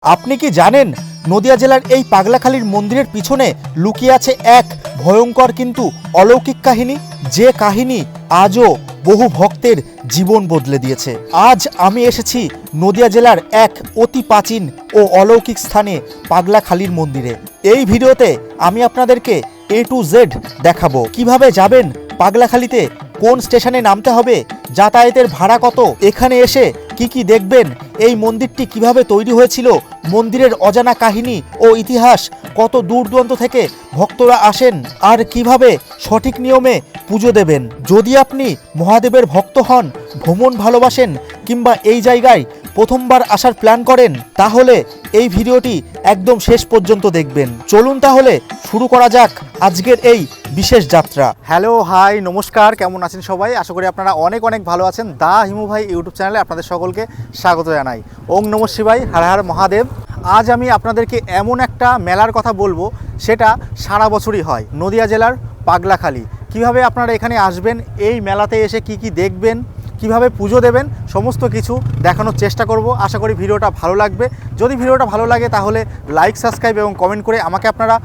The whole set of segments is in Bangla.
আপনি কি জানেন নদিয়া জেলার এই পাগলাখালীর মন্দিরের পিছনে লুকিয়ে আছে এক ভয়ঙ্কর কিন্তু অলৌকিক কাহিনী, যে কাহিনী আজও বহু ভক্তের জীবন বদলে দিয়েছে। আজ আমি এসেছি নদিয়া জেলার এক অতি প্রাচীন ও অলৌকিক স্থানে পাগলাখালীর মন্দিরে। এই ভিডিওতে আমি আপনাদেরকে A to Z দেখাবো, কিভাবে যাবেন পাগলাখালীতে, কোন স্টেশনে নামতে হবে, যাতায়াতের ভাড়া কত, এখানে এসে কি কি দেখবেন, এই মন্দিরটি কিভাবে তৈরি হয়েছিল, মন্দিরের অজানা কাহিনী ও ইতিহাস, কত দূর দূরান্ত থেকে ভক্তরা আসেন আর কিভাবে সঠিক নিয়মে পুজো দেবেন। যদি আপনি মহাদেবের ভক্ত হন, ভ্রমণ ভালোবাসেন কিংবা এই জায়গায় প্রথমবার আসার প্ল্যান করেন, তাহলে এই ভিডিওটি একদম শেষ পর্যন্ত দেখবেন। চলুন তাহলে শুরু করা যাক আজকের এই বিশেষ যাত্রা। হ্যালো, হাই, নমস্কার, কেমন আছেন সবাই? আশা করি আপনারা অনেক অনেক ভালো আছেন। দা হিমু ভাই ইউটিউব চ্যানেলে আপনাদের সকলকে স্বাগত জানাই। ওং নমঃ শিবায়, হর হর মহাদেব। আজ আমি আপনাদেরকে এমন একটা মেলার কথা বলবো, সেটা সারা বছরই হয় নদিয়া জেলার পাগলাখালী। কিভাবে আপনারা এখানে আসবেন, এই মেলাতে এসে কি কি দেখবেন, কিভাবে পুজো দেবেন, সমস্ত কিছু দেখানোর চেষ্টা করব। আশা করি ভিডিওটা ভালো লাগবে। যদি ভিডিওটা ভালো লাগে তাহলে লাইক, সাবস্ক্রাইব এবং কমেন্ট করে আমাকে আপনারা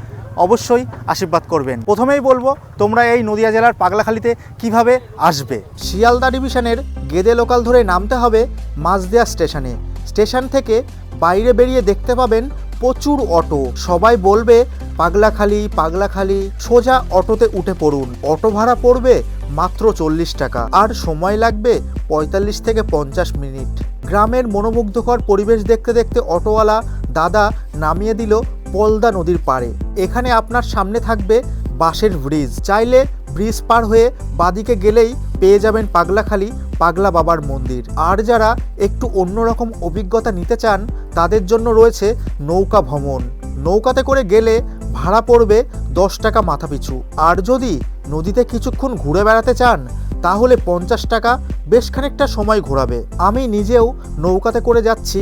অবশ্যই আশীর্বাদ করবেন। প্রথমেই বলবো, তোমরা এই নদিয়া জেলার পাগলাখালীতে কিভাবে আসবে। শিয়ালদা ডিভিশনের গেদে লোকাল ধরে নামতে হবে মাঝদিয়া স্টেশনে। স্টেশন থেকে বাইরে বেরিয়ে দেখতে পাবেন প্রচুর অটো। সবাই বলবে পাগলাখালী পাগলাখালী, সোজা অটোতে উঠে পড়ুন। অটো ভাড়া পড়বে মাত্র 40 টাকা আর সময় লাগবে 45 থেকে 50 মিনিট। গ্রামের মনোমুগ্ধকর পরিবেশ দেখতে দেখতে অটোওয়ালা দাদা নামিয়ে দিল পলদা নদীর পাড়ে। এখানে আপনার সামনে থাকবে বাঁশের ব্রিজ। চাইলে ব্রিজ পার হয়ে বাদিকে গেলেই পেয়ে যাবেন পাগলাখালী পাগলা বাবার মন্দির। আর যারা একটু অন্যরকম অভিজ্ঞতা নিতে চান, তাদের জন্য রয়েছে নৌকা ভ্রমণ। নৌকাতে করে গেলে ভাড়া পড়বে 10 টাকা মাথাপিছু। আর যদি নদীতে কিছুক্ষণ ঘুরে বেড়াতে চান, তাহলে 50 টাকা, বেশ খানিকটা সময় ঘোরাবে। আমি নিজেও নৌকাতে করে যাচ্ছি,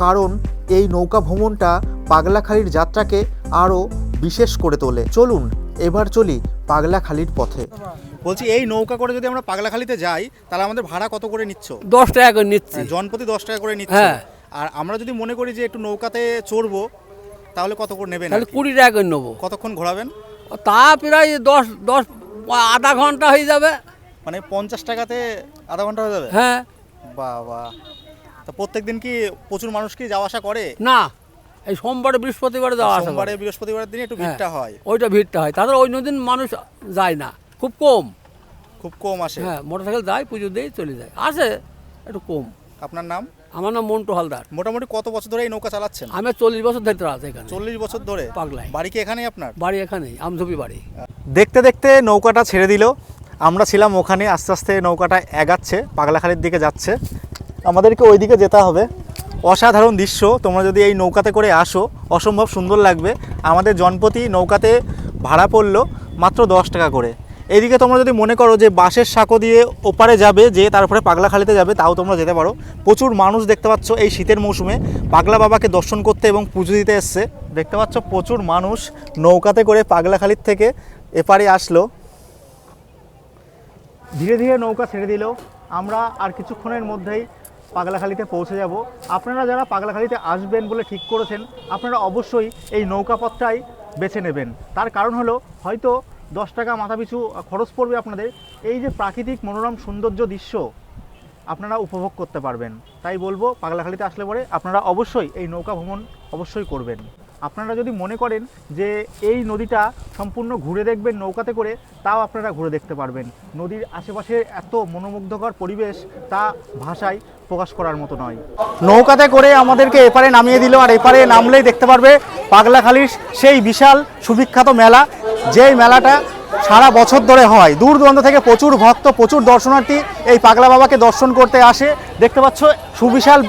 কারণ এই নৌকা ভ্রমণটা পাগলাখালীর যাত্রাকে আরও বিশেষ করে তোলে। চলুন এবার চলি পাগলাখালীর পথে। বলছি, এই নৌকা করে যদি আমরা পাগলাখালীতে যাই, তাহলে আমাদের ভাড়া কত করে নিচ্ছ? 10 টাকা করে নিচ্ছি। জনপ্রতি 10 টাকা করে নিচ্ছ। হ্যাঁ। আর আমরা যদি মনে করি যে একটু নৌকাতে চড়বো, তাহলে কত করে নেবেন? তাহলে 20 টাকা করে নেবো। কতক্ষণ ঘোরাবেন? তা প্রায় 10 আধা ঘন্টা হয়ে যাবে। মানে 50 টাকাতে আধা ঘন্টা হয়ে যাবে? হ্যাঁ। বাবা, তা প্রত্যেক দিন কি প্রচুর মানুষ কি যাওয়া আসা করে? না, এই সোমবারে বৃহস্পতিবারে যাওয়া আসা সোমবারে করে। বৃহস্পতিবারের দিন একটু ভিড়টা হয়। ওইটা ভিড়টা হয়, তাদের ওই নদীন মানুষ যায় না, খুব কম। খুব কম আসে? হ্যাঁ, মোটরসাইকেল যায়, পুজো দিয়ে চলে যায়, আসে একটু কম। আপনার নাম? আমার নাম মন্টু হালদার। মোটামুটি কত বছর ধরে এই নৌকা চালাচ্ছেন? আমি 40 বছর ধরে আছে এখানে। 40 বছর ধরে? পাগলায়। বাড়ি কি এখানেই আপনার? বাড়ি এখানেই, আমঝুপি বাড়ি। দেখতে দেখতে নৌকাটা ছেড়ে দিল। আমরা ছিলাম ওখানে, আস্তে আস্তে নৌকাটা এগাচ্ছে, পাগলাখালীর দিকে যাচ্ছে। আমাদেরকে ওই দিকে যেতে হবে। অসাধারণ দৃশ্য। তোমরা যদি এই নৌকাতে করে আসো, অসম্ভব সুন্দর লাগবে। আমাদের জনপ্রতি নৌকাতে ভাড়া পড়লো মাত্র 10 টাকা করে। এইদিকে তোমরা যদি মনে করো যে বাঁশের সাঁকো দিয়ে ওপারে যাবে, যে তারপরে পাগলাখালীতে যাবে, তাও তোমরা যেতে পারো। প্রচুর মানুষ দেখতে পাচ্ছ এই শীতের মৌসুমে পাগলা বাবাকে দর্শন করতে এবং পুজো দিতে এসছে। দেখতে পাচ্ছ প্রচুর মানুষ নৌকাতে করে পাগলাখালীর থেকে এপারে আসলো। ধীরে ধীরে নৌকা ছেড়ে দিল। আমরা আর কিছুক্ষণের মধ্যেই পাগলাখালীতে পৌঁছে যাব। আপনারা যারা পাগলাখালীতে আসবেন বলে ঠিক করেছেন, আপনারা অবশ্যই এই নৌকা পথটাই বেছে নেবেন। তার কারণ হলো, হয়তো 10 টাকা মাথাপিছু খরচ পড়বে আপনাদের, এই যে প্রাকৃতিক মনোরম সৌন্দর্য দৃশ্য আপনারা উপভোগ করতে পারবেন। তাই বলবো, পাগলাখালীতে আসলে পরে আপনারা অবশ্যই এই নৌকা ভ্রমণ অবশ্যই করবেন। আপনারা যদি মনে করেন যে এই নদীটা সম্পূর্ণ ঘুরে দেখবেন নৌকাতে করে, তাও আপনারা ঘুরে দেখতে পারবেন। নদীর আশেপাশে এত মনোমুগ্ধকর পরিবেশ, তা ভাষায় প্রকাশ করার মতো নয়। নৌকাতে করে আমাদেরকে এপারে নামিয়ে দিল, আর এপারে নামলেই দেখতে পারবে পাগলাখালীর সেই বিশাল সুবিখ্যাত মেলা, যেই মেলাটা সারা বছর ধরে হয়। দূর দূরান্ত থেকে প্রচুর ভক্ত, প্রচুর দর্শনার্থী এই পাগলা বাবাকে দর্শন করতে আসে। দেখতে পাচ্ছ সুবিশাল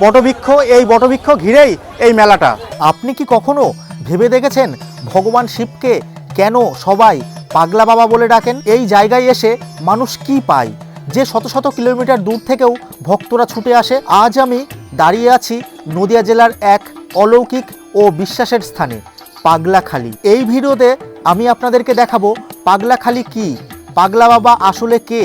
বটবৃক্ষ, এই বটবৃক্ষ ঘিরেই এই মেলাটা। আপনি কি কখনো ভেবে দেখেছেন ভগবান শিবকে কেন সবাই পাগলা বাবা বলে ডাকেন? এই জায়গায় এসে মানুষ কি পায়, যে শত শত কিলোমিটার দূর থেকেও ভক্তরা ছুটে আসে? আজ আমি দাঁড়িয়ে আছি নদিয়া জেলার এক অলৌকিক ও বিশ্বাসের স্থানে, পাগলাখালী। এই ভিডিওতে আমি আপনাদেরকে দেখাবো পাগলাখালী কি, পাগলা বাবা আসলে কে,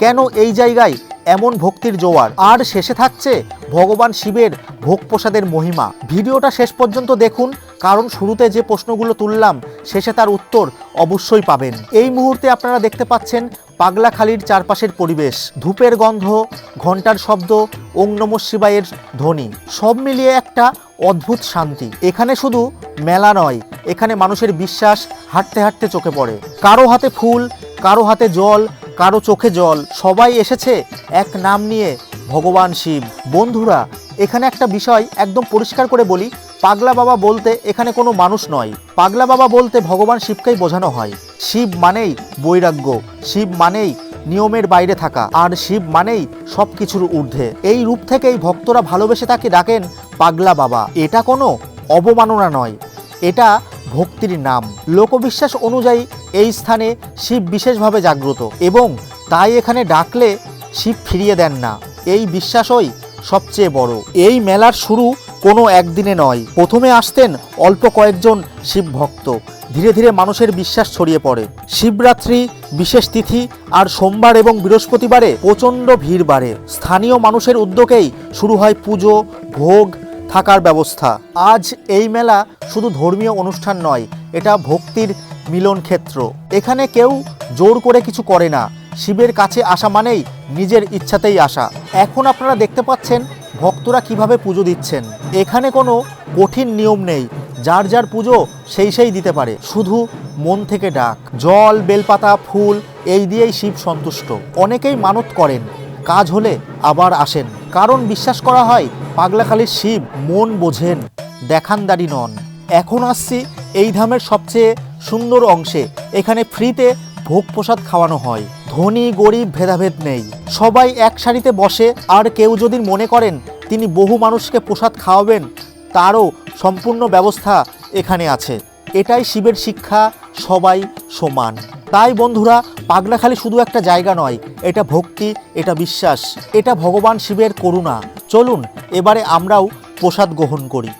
কেন এই জায়গায় এমন ভক্তির জোয়ার। আর শেষে থাকছে ভগবান শিবের ভোগ প্রসাদের মহিমা। ভিডিওটা শেষ পর্যন্ত দেখুন, কারণ শুরুতে যে প্রশ্নগুলো তুললাম শেষে তার উত্তর অবশ্যই পাবেন। এই মুহূর্তে আপনারা দেখতে পাচ্ছেন পাগলাখালির চারপাশের পরিবেশ, ধূপের গন্ধ, ঘণ্টার শব্দ, ওং নমঃ শিবায়ের ধ্বনি, সব মিলিয়ে একটা অদ্ভুত শান্তি। এখানে শুধু মেলা নয়, এখানে মানুষের বিশ্বাস হাঁটতে হাঁটতে চোখে পড়ে। কারো হাতে ফুল, কারো হাতে জল, কারো চোখে জল, সবাই এসেছে এক নাম নিয়ে, ভগবান শিব। বন্ধুরা, এখানে একটা বিষয় একদম পরিষ্কার করে বলি, পাগলা বাবা বলতে এখানে কোনো মানুষ নয়। পাগলা বাবা বলতে ভগবান শিবকেই বোঝানো হয়। শিব মানেই বৈরাগ্য, শিব মানেই নিয়মের বাইরে থাকা, আর শিব মানেই সব কিছুর ঊর্ধ্বে। এই রূপ থেকেই ভক্তরা ভালোবেসে তাকে ডাকেন পাগলা বাবা। এটা কোনো অবমাননা নয়, এটা ভক্তির নাম। লোকবিশ্বাস অনুযায়ী এই স্থানে শিব বিশেষভাবে জাগ্রত এবং তাই এখানে ডাকলে শিব ফিরিয়ে দেন না, এই বিশ্বাসই সবচেয়ে বড়। এই মেলার শুরু কোনো একদিনে নয়। প্রথমে আসতেন অল্প কয়েকজন শিব ভক্ত, ধীরে ধীরে মানুষের বিশ্বাস ছড়িয়ে পড়ে। শিবরাত্রি, বিশেষ তিথি আর সোমবার এবং বৃহস্পতিবারে প্রচণ্ড ভিড় বাড়ে। স্থানীয় মানুষের উদ্যোগেই শুরু হয় পুজো, ভোগ, থাকার ব্যবস্থা। আজ এই মেলা শুধু ধর্মীয় অনুষ্ঠান নয়, এটা ভক্তির মিলন ক্ষেত্র। এখানে কেউ জোর করে কিছু করে না, শিবের কাছে আসা মানেই নিজের ইচ্ছাতেই আসা। এখন আপনারা দেখতে পাচ্ছেন ভক্তরা কিভাবে পুজো দিচ্ছেন। এখানে কোনো কঠিন নিয়ম নেই, যার যার পুজো সেই দিতে পারে, শুধু মন থেকে ডাক। জল, বেলপাতা, ফুল, এই দিয়েই শিব সন্তুষ্ট। অনেকেই মানত করেন, কাজ হলে আবার আসেন, কারণ বিশ্বাস করা হয় পাগলাখালির শিব মন বোঝেন, দেখানদারি নন। এখন আসছি এই ধামের সবচেয়ে সুন্দর অংশে। এখানে ফ্রিতে ভোগ প্রসাদ খাওয়ানো হয়, ধনী গরিব ভেদাভেদ নেই, সবাই এক সারিতে বসে। আর কেউ যদি মনে করেন তিনি বহু মানুষকে প্রসাদ খাওয়াবেন, তারও সম্পূর্ণ ব্যবস্থা এখানে আছে। এটাই শিবের শিক্ষা, সবাই সমান। তাই বন্ধুরা, পাগলাখালি শুধু একটা জায়গা নয়, এটা ভক্তি, এটা বিশ্বাস, এটা ভগবান শিবের করুণা। চলুন এবারে আমরাও প্রসাদ গ্রহণ করি।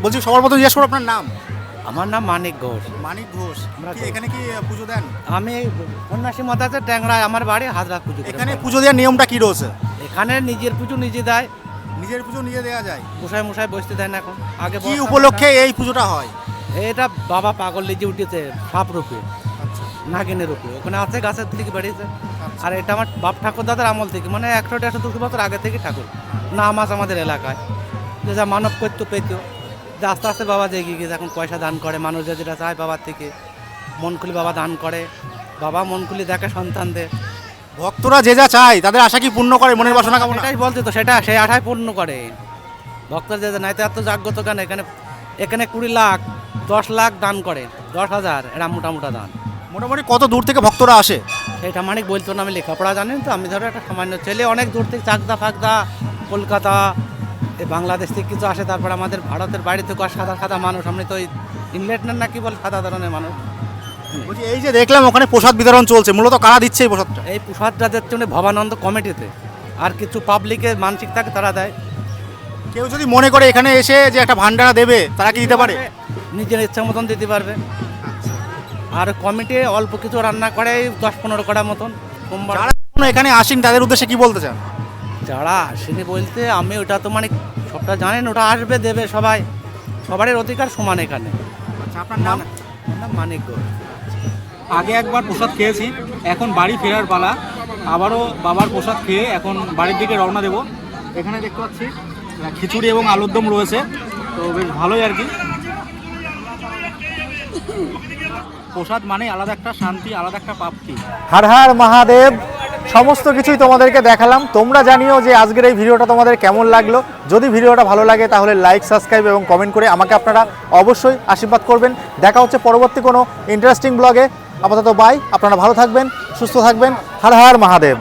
বলছি সবার মতো জিজ্ঞেস করো, আপনার নাম? আমার নাম মানিক ঘোষ। মানিক ঘোষ। এখানে কি পুজো দেন? আমি কন্যাসী মাতাতে ট্যাংরায়, আমার বাড়ি হাজরা পুজো করে। এখানে পুজো দেওয়ার নিয়মটা কি রয়েছে? এখানে নিজের পুজো নিজে দেয়, নিজের পুজো নিজে দেওয়া যায়। মশাই বসতে দেন। এখন আগে কি উপলক্ষে এই পুজোটা হয়? এটা বাবা পাগল লিজে উঠেছে সাপ রূপে, নাগিনের রূপে, ওখানে আছে গাছের দিকে বেরিয়েছে। আর এটা আমার বাপ ঠাকুর দাদার আমল থেকে, মানে 100-150 বছর আগে থেকে ঠাকুর নাম আছে আমাদের এলাকায়। যে যা মানব করতো পেত, যে আস্তে আস্তে বাবা জেগে গেছে, এখন পয়সা দান করে মানুষ, যেটা চায় বাবার থেকে। মন খুলি বাবা দান করে, বাবা মন খুলি দেখে সন্তানদের। ভক্তরা যে যা চায় তাদের আশা কি পূর্ণ করে, মনের বাসনা কামনা? এটাই বলতে তো, সেটা সেই আশায় পূর্ণ করে ভক্তরা যে নাই তো এত জাগ্রত কেন। এখানে 20 লাখ 10 লাখ দান করে, 10,000, এরা মোটা দান। মোটামুটি কত দূর থেকে ভক্তরা আসে? সেটা মানে বলতো না, আমি লেখাপড়া জানেন তো, আমি ধরো একটা সামান্য ছেলে, অনেক দূর থেকে চাকদা ফাকদা, কলকাতা, এই বাংলাদেশ থেকে কিছু আসে। তারপর আমাদের ভারতের বাইরে থেকে সাদা মানুষ, আপনি তো ওই ইংল্যান্ডের না কি বল, সাদা ধরনের মানুষ। বলছি এই যে দেখলাম ওখানে প্রসাদ বিতরণ চলছে, মূলত কারা দিচ্ছে এই প্রসাদটা? এই প্রসাদটা দিচ্ছে উনি ভবানন্দ কমিটিতে, আর কিছু পাবলিকে মানসিক থাকে তারা দেয়। কেউ যদি মনে করে এখানে এসে যে একটা ভান্ডারা দেবে, তারা কি দিতে পারে? নিজের ইচ্ছা মতন দিতে পারবে। আর কমিটি অল্প কিছু রান্না করে 10-15 কড়া মতন সোমবার। যারা এখনো এখানে আসেন তাদের উদ্দেশ্যে কি বলতে চান? যারা আসেনি বলতে, আমি ওটা তো মানে সবটা জানেন, ওটা আসবে দেবে সবাই, সবারই অধিকার সমান এখানে। আপনার নাম? মানিক ঘোষ। আগে একবার প্রসাদ খেয়েছি, এখন বাড়ি ফেরার পালা। আবারও বাবার প্রসাদ খেয়ে এখন বাড়ির দিকে রওনা দেব। এখানে দেখতে পাচ্ছি খিচুড়ি এবং আলুর দম রয়েছে, তো বেশ ভালোই আর কি। প্রসাদ মানে আলাদা একটা শান্তি, আলাদা একটা প্রাপ্তি। হর হর মহাদেব। সমস্ত কিছুই তোমাদেরকে দেখালাম। তোমরা জানিও যে আজকের এই ভিডিওটা তোমাদের কেমন লাগলো। যদি ভিডিওটা ভালো লাগে তাহলে লাইক, সাবস্ক্রাইব এবং কমেন্ট করে আমাকে আপনারা অবশ্যই আশীর্বাদ করবেন। দেখা হচ্ছে পরবর্তী কোনো ইন্টারেস্টিং ব্লগে। আপাতত বাই, আপনারা ভালো থাকবেন, সুস্থ থাকবেন। হর হর মহাদেব।